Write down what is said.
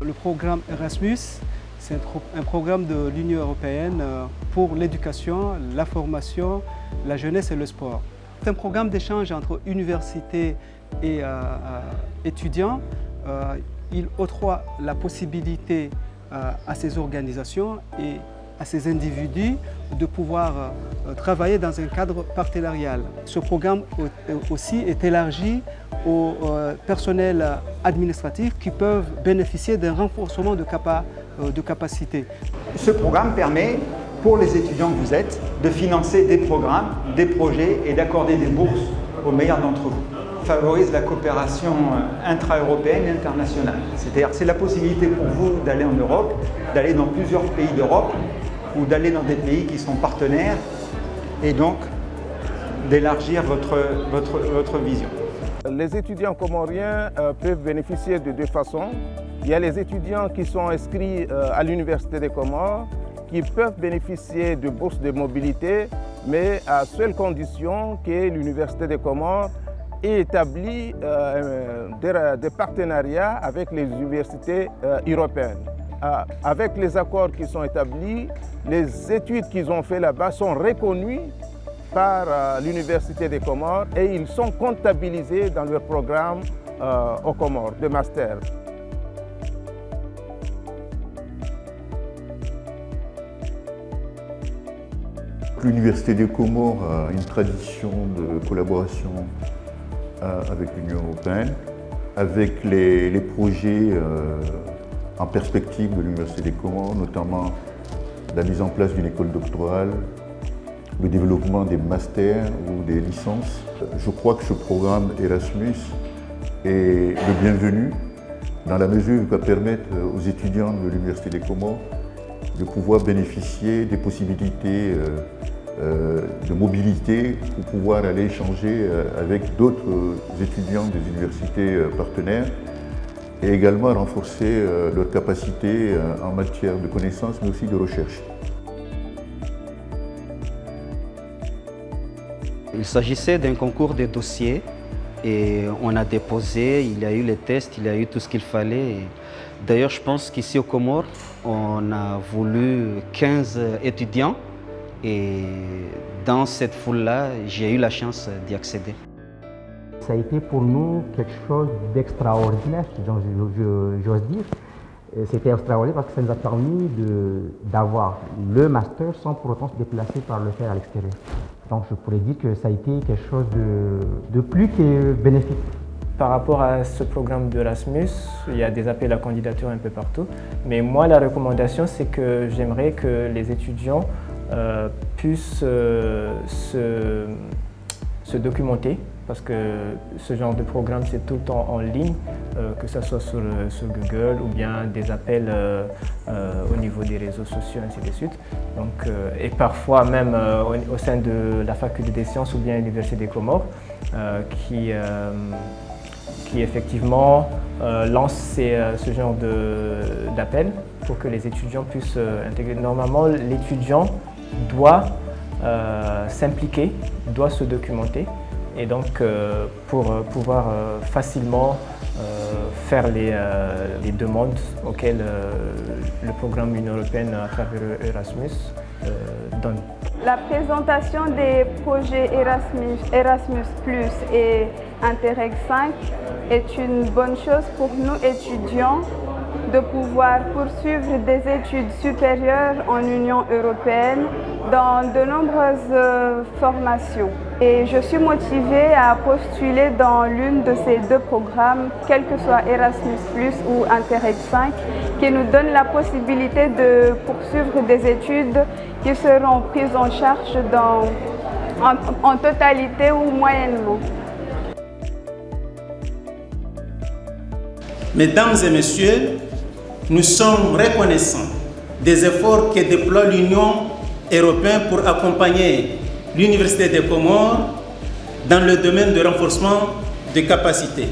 Le programme Erasmus, c'est un programme de l'Union européenne pour l'éducation, la formation, la jeunesse et le sport. C'est un programme d'échange entre universités et étudiants. Il octroie la possibilité à ces organisations et à ces individus de pouvoir travailler dans un cadre partenarial. Ce programme aussi est élargi au personnel administratif qui peuvent bénéficier d'un renforcement de capacité. Ce programme permet, pour les étudiants que vous êtes, de financer des programmes, des projets et d'accorder des bourses aux meilleurs d'entre vous. Favorise la coopération intra-européenne et internationale. C'est-à-dire c'est la possibilité pour vous d'aller en Europe, d'aller dans plusieurs pays d'Europe ou d'aller dans des pays qui sont partenaires et donc d'élargir votre vision. Les étudiants comoriens peuvent bénéficier de deux façons. Il y a les étudiants qui sont inscrits à l'Université des Comores qui peuvent bénéficier de bourses de mobilité, mais à seule condition que l'Université des Comores ait établi des partenariats avec les universités européennes. Avec les accords qui sont établis, les études qu'ils ont fait là-bas sont reconnues par l'Université des Comores et ils sont comptabilisés dans leur programme aux Comores de master. L'Université des Comores a une tradition de collaboration avec l'Union européenne, avec les projets en perspective de l'Université des Comores, notamment la mise en place d'une école doctorale, le développement des masters ou des licences. Je crois que ce programme Erasmus est le bienvenu dans la mesure où il va permettre aux étudiants de l'Université des Comores de pouvoir bénéficier des possibilités de mobilité pour pouvoir aller échanger avec d'autres étudiants des universités partenaires et également renforcer leurs capacités en matière de connaissances mais aussi de recherche. Il s'agissait d'un concours de dossiers et on a déposé, il y a eu les tests, il y a eu tout ce qu'il fallait. D'ailleurs, je pense qu'ici aux Comores, on a voulu 15 étudiants et dans cette foule-là, j'ai eu la chance d'y accéder. Ça a été pour nous quelque chose d'extraordinaire, j'ose dire. C'était extraordinaire parce que ça nous a permis d'avoir le master sans pour autant se déplacer par le faire à l'extérieur. Donc je pourrais dire que ça a été quelque chose de plus que bénéfique. Par rapport à ce programme d'Erasmus, il y a des appels à candidature un peu partout. Mais moi, la recommandation, c'est que j'aimerais que les étudiants puissent se documenter, parce que ce genre de programme, c'est tout le temps en ligne, que ce soit sur Google ou bien des appels au niveau des réseaux sociaux, ainsi de suite. Donc, et parfois même au sein de la faculté des sciences ou bien l'Université des Comores, qui effectivement lance ce genre d'appel pour que les étudiants puissent intégrer. Normalement, l'étudiant doit s'impliquer, doit se documenter et donc pour pouvoir facilement faire les demandes auxquelles le programme Union européenne à travers Erasmus donne. La présentation des projets Erasmus Plus et Interreg 5 est une bonne chose pour nous étudiants de pouvoir poursuivre des études supérieures en Union européenne dans de nombreuses formations. Et je suis motivée à postuler dans l'une de ces deux programmes, quel que soit Erasmus Plus ou Interreg 5, qui nous donne la possibilité de poursuivre des études qui seront prises en charge en totalité ou moyennement. Mesdames et messieurs, nous sommes reconnaissants des efforts que déploie l'Union européenne pour accompagner l'Université des Comores dans le domaine de renforcement des capacités.